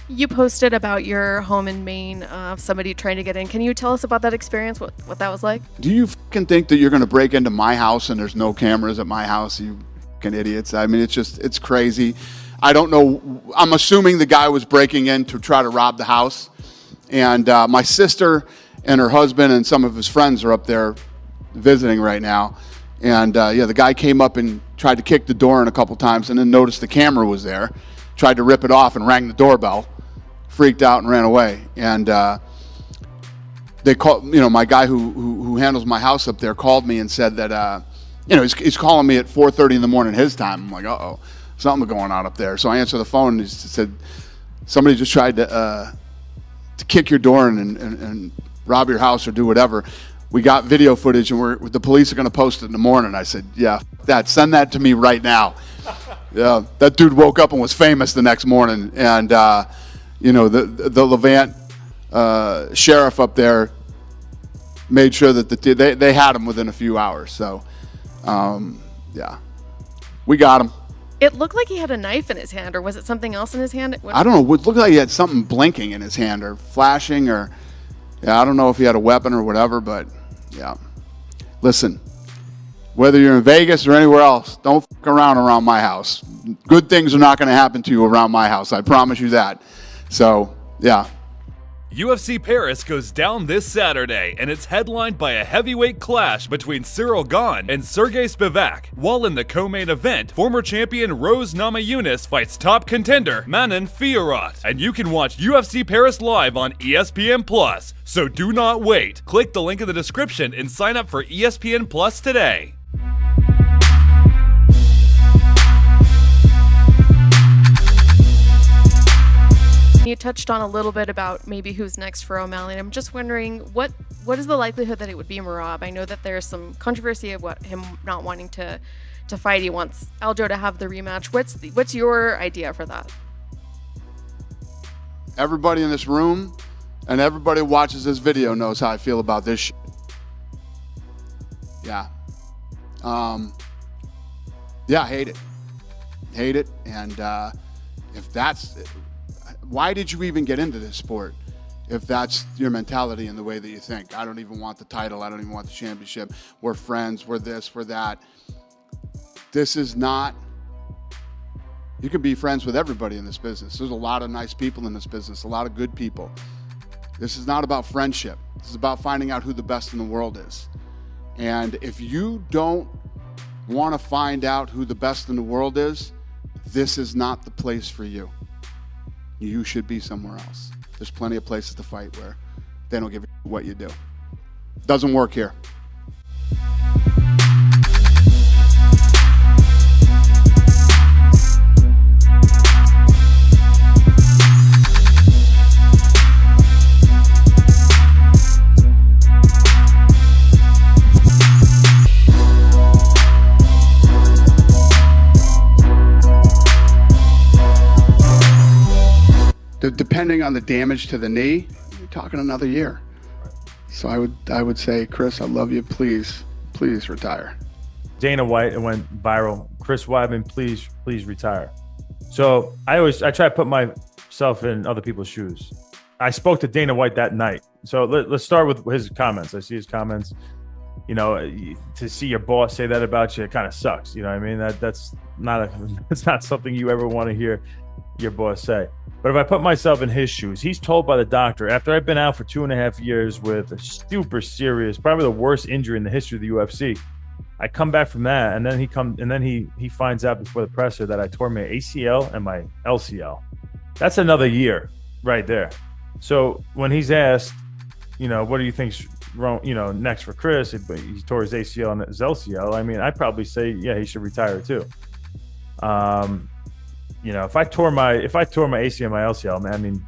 You posted about your home in Maine, somebody trying to get in. Can you tell us about that experience, what that was like? Do you fucking think that you're going to break into my house and there's no cameras at my house, you fucking idiots? I mean, it's crazy. I don't know. I'm assuming the guy was breaking in to try to rob the house. And my sister and her husband and some of his friends are up there visiting right now. And the guy came up and tried to kick the door in a couple times and then noticed the camera was there, tried to rip it off and rang the doorbell, freaked out and ran away. And they called, my guy who handles my house up there called me and said that, he's calling me at 4:30 in the morning his time. I'm like, uh-oh, something going on up there. So I answered the phone and he said, somebody just tried to kick your door and rob your house or do whatever. We got video footage and the police are going to post it in the morning. I said, yeah, send that to me right now. Yeah, that dude woke up and was famous the next morning. And, the Levant sheriff up there made sure that they had him within a few hours. So, we got him. It looked like he had a knife in his hand, or was it something else in his hand? I don't know. It looked like he had something blinking in his hand or flashing I don't know if he had a weapon or whatever, but yeah. Listen, whether you're in Vegas or anywhere else, don't fuck around my house. Good things are not going to happen to you around my house. I promise you that. So, yeah. UFC Paris goes down this Saturday, and it's headlined by a heavyweight clash between Cyril Gane and Sergey Spivak. While in the co-main event, former champion Rose Namajunas fights top contender Manon Fiorot. And you can watch UFC Paris live on ESPN+. So do not wait. Click the link in the description and sign up for ESPN Plus today. You touched on a little bit about maybe who's next for O'Malley. I'm just wondering, what is the likelihood that it would be Merab? I know that there's some controversy of him not wanting to fight. He wants Aljo to have the rematch. What's your idea for that? Everybody in this room and everybody who watches this video knows how I feel about this shit. Yeah. I hate it. Hate it. And if that's... Why did you even get into this sport if that's your mentality and the way that you think? I don't even want the title. I don't even want the championship. We're friends. We're this. We're that. This is not... You can be friends with everybody in this business. There's a lot of nice people in this business, a lot of good people. This is not about friendship. This is about finding out who the best in the world is. And if you don't want to find out who the best in the world is, this is not the place for you. You should be somewhere else. There's plenty of places to fight where they don't give a what you do. Doesn't work here. Depending on the damage to the knee, you're talking another year. So I would say, Chris, I love you. Please retire. Dana White, it went viral. Chris Weidman, please retire. So I try to put myself in other people's shoes. I spoke to Dana White that night. So let's start with his comments. I see his comments. To see your boss say that about you, it kind of sucks. You know what I mean? That's not something you ever want to hear your boss say. But if I put myself in his shoes, he's told by the doctor, after I've been out for 2.5 years with a super serious, probably the worst injury in the history of the UFC, I come back from that, and then he finds out before the presser that I tore my ACL and my LCL. That's another year right there. So when he's asked, what do you think's wrong, next for Chris? He tore his ACL and his LCL. I mean, I'd probably say, yeah, he should retire too. If I tore my ACL and my LCL, man, I mean,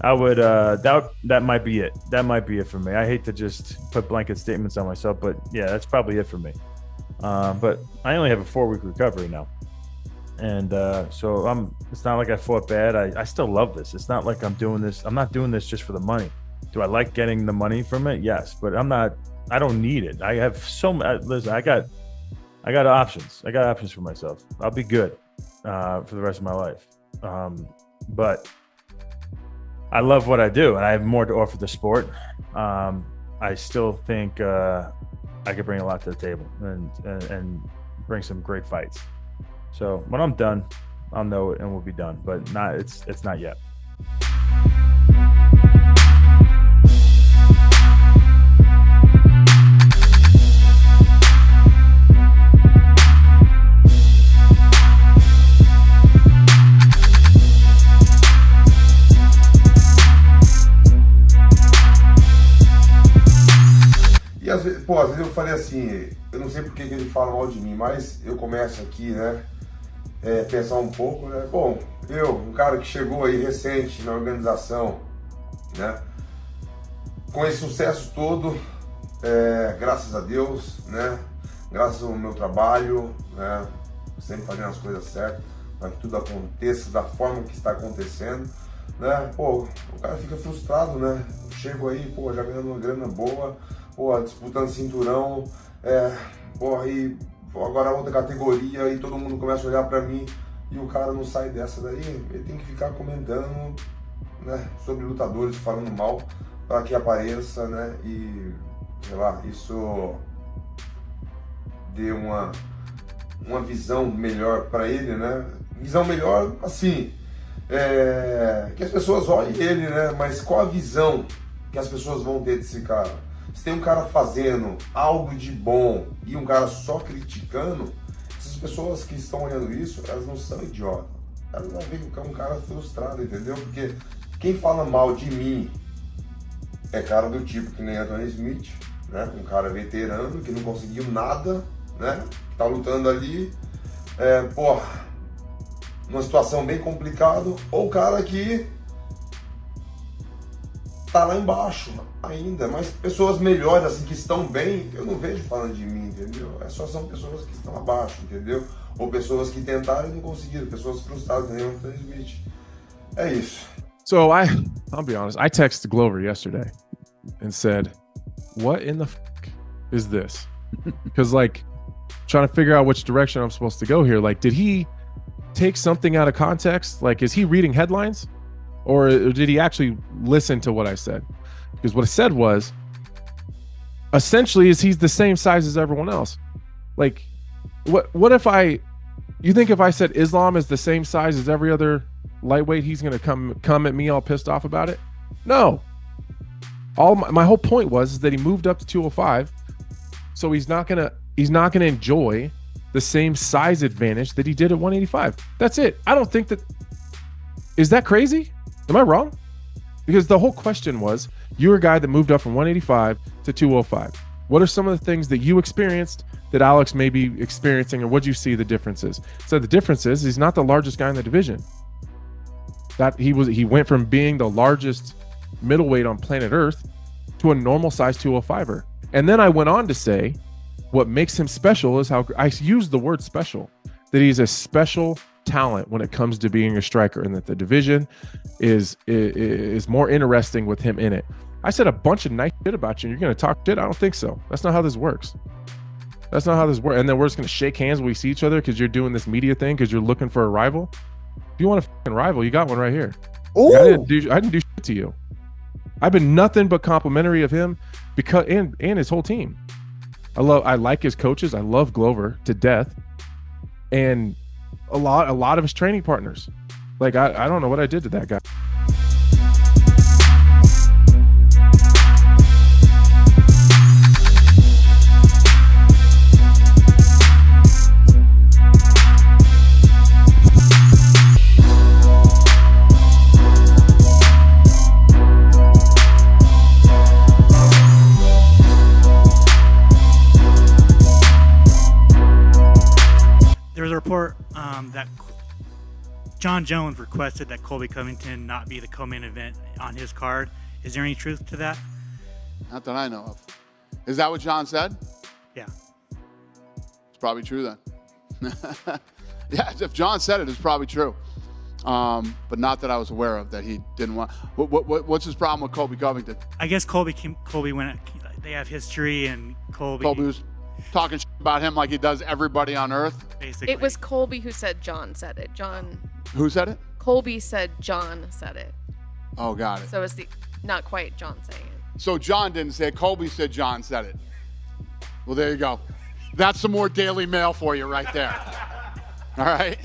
I would that might be it. That might be it for me. I hate to just put blanket statements on myself, but yeah, that's probably it for me. But I only have a 4-week recovery now, and so it's not like I fought bad. I still love this. It's not like I'm doing this. I'm not doing this just for the money. Do I like getting the money from it? Yes, but I don't need it. I have listen, I got options. I got options for myself. I'll be good for the rest of my life. But I love what I do, and I have more to offer the sport. I still think I could bring a lot to the table and bring some great fights. So when I'm done, I'll know it and we'll be done. But it's not yet. E às vezes eu falei assim, eu não sei porque que ele fala mal de mim, mas eu começo aqui, né, pensar um pouco, né, bom, um cara que chegou aí recente na organização, né, com esse sucesso todo, graças a Deus, né, graças ao meu trabalho, né, sempre fazendo as coisas certas, para que tudo aconteça da forma que está acontecendo, né, o cara fica frustrado, né, eu chego aí, já ganhando uma grana boa, disputando cinturão, e agora outra categoria, e todo mundo começa a olhar pra mim, e o cara não sai dessa daí, ele tem que ficar comentando, né, sobre lutadores, falando mal, para que apareça, né, e, sei lá, isso dê uma visão melhor para ele, né, visão melhor, assim, que as pessoas olhem ele, né, mas qual a visão que as pessoas vão ter desse cara? Se tem um cara fazendo algo de bom e um cara só criticando, essas pessoas que estão olhando isso, elas não são idiotas. Elas vão ver que é um cara frustrado, entendeu? Porque quem fala mal de mim é cara do tipo que nem Anthony Smith, né? Um cara veterano que não conseguiu nada, né? Que tá lutando ali, numa situação bem complicada, ou o cara que tá lá embaixo ainda, mas pessoas melhores, assim, que estão bem, eu não vejo falando de mim, entendeu? Só são pessoas que estão abaixo, entendeu? Ou pessoas que tentaram e não conseguiram, pessoas frustradas, nem o Anthony Smith. É isso. So I'll be honest, I texted Glover yesterday and said, what in the fuck is this? Because like trying to figure out which direction I'm supposed to go here. Like, did he take something out of context? Like, is he reading headlines? Or did he actually listen to what I said? Because what I said was, essentially, is he's the same size as everyone else. Like, what if you think if I said Islam is the same size as every other lightweight, he's gonna come at me all pissed off about it? No. My whole point was that he moved up to 205, so he's not gonna enjoy the same size advantage that he did at 185. That's it. I don't think that. Is that crazy? Am I wrong? Because the whole question was, you're a guy that moved up from 185 to 205. What are some of the things that you experienced that Alex may be experiencing, or what do you see the differences? So the difference is he's not the largest guy in the division. That he went from being the largest middleweight on planet Earth to a normal size 205er. And then I went on to say, what makes him special is how I used the word special, that he's a special talent when it comes to being a striker, and that the division is more interesting with him in it. I said a bunch of nice shit about you, and you're going to talk shit? I don't think so. That's not how this works. That's not how this works. And then we're just going to shake hands when we see each other because you're doing this media thing because you're looking for a rival. If you want a fucking rival, you got one right here. Like, I didn't do shit to you. I've been nothing but complimentary of him because and his whole team. I like his coaches. I love Glover to death. And a lot of his training partners. Like, I don't know what I did to that guy. There was a report that Jon Jones requested that Colby Covington not be the co-main event on his card. Is there any truth to that? Not that I know of. Is that what Jon said? Yeah. It's probably true then. Yeah, if Jon said it, it's probably true. But not that I was aware of that he didn't want. What's his problem with Colby Covington? I guess Colby went. They have history, and Colby was talking shit about him like he does everybody on earth. basically. It was Colby who said Jon said it. Jon. Who said it? Colby said Jon said it. Oh, got it. So it's not quite Jon saying it. So Jon didn't say it. Colby said Jon said it. Well, there you go. That's some more Daily Mail for you right there. All right?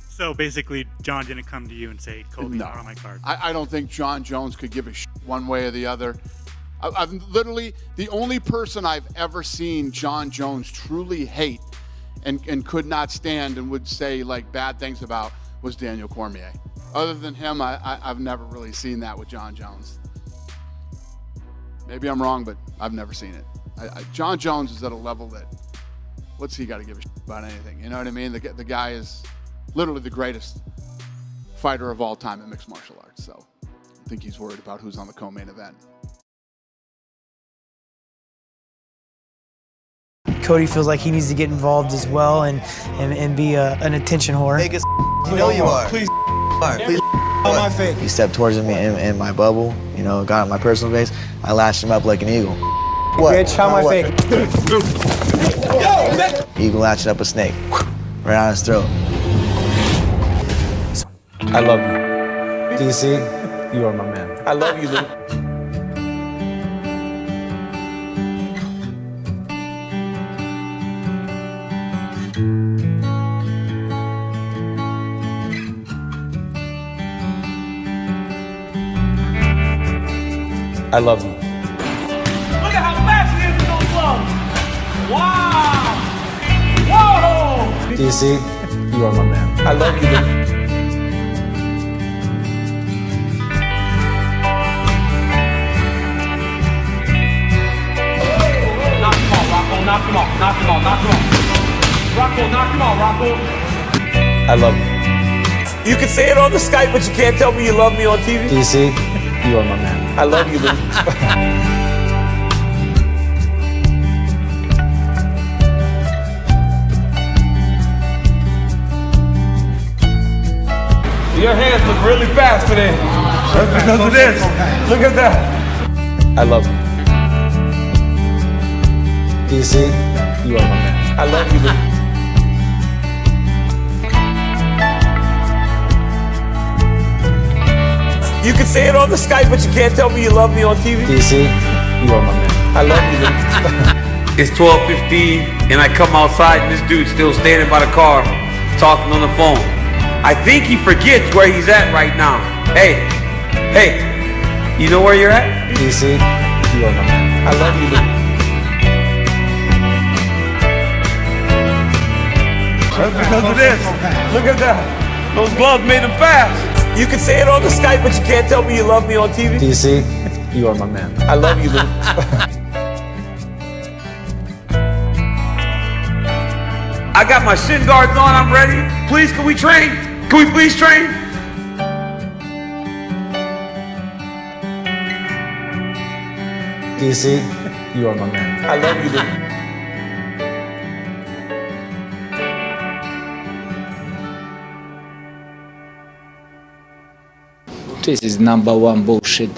So basically, Jon didn't come to you and say, Colby's No. not on my card. I don't think Jon Jones could give a one way or the other. I've literally, the only person I've ever seen Jon Jones truly hate and could not stand and would say like bad things about was Daniel Cormier. Other than him, I've never really seen that with Jon Jones. Maybe I'm wrong, but I've never seen it. Jon Jones is at a level that, what's he got to give a shit about anything? You know what I mean? The guy is literally the greatest fighter of all time in mixed martial arts. So I think he's worried about who's on the co-main event. Cody feels like he needs to get involved as well and be an attention whore. Vegas, you know you are. Please, please. On my face. He stepped towards me in my bubble, you know, got in my personal base. I lashed him up like an eagle. What? Bitch, how my face? Eagle latched up a snake, right on his throat. I love you. DC, you are my man. I love you, Luke. I love you. Look at how fast he is with those gloves. Wow. Whoa. DC, you are my man. I love you, Luke. Knock him off, Rocco. Knock him off. Knock him off. Knock him off. Rocco, knock him off, Rocco. I love you. You can say it on the Skype, but you can't tell me you love me on TV. DC, you are my man. I love you, Luke. Your hands look really fast today. That's because of this. Look at that. I love you. DC, you are my man. I love you, Luke. You can say it on the Skype, but you can't tell me you love me on TV. DC, you are my man. I love you, Luke. It's 12:15, and I come outside, and this dude's still standing by the car, talking on the phone. I think he forgets where he's at right now. Hey, you know where you're at? DC, you are my man. I love you, Luke. That's because of this. Look at that. Those gloves made him fast. You can say it on the Skype, but you can't tell me you love me on TV. DC, you are my man. I love you, Luke. I got my shin guards on, I'm ready. Please, can we train? Can we please train? DC, you are my man. I love you, Luke. This is #1 bullshit.